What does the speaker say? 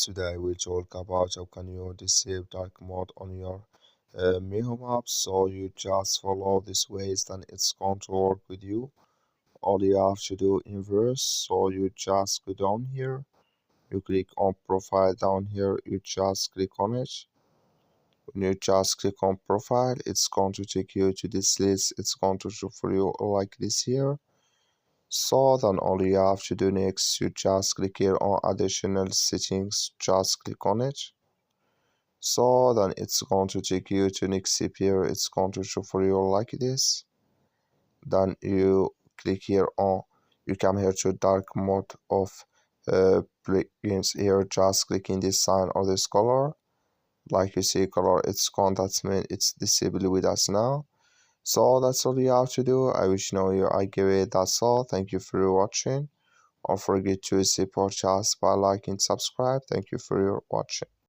Today we'll talk about how can you disable dark mode on your Mihom app. So you just follow these ways, then it's going to work with you. All you have to do inverse. So you just go down here, you click on profile down here, you just click on it. When you just click on profile, it's going to take you to this list. It's going to show for you like this here. So then all you have to do next, you just click here on additional settings, just click on it. So then it's going to take you to next step here. It's going to show for you like this. Then you click here on, you come here to dark mode of plugins here, just clicking this sign or this color. Like you see color, it's gone, that's mean it's disabled with us now. So that's all you have to do. I wish you know you I give it. That's all. Thank you for watching. Don't forget to support us by liking, subscribe. Thank you for your watching.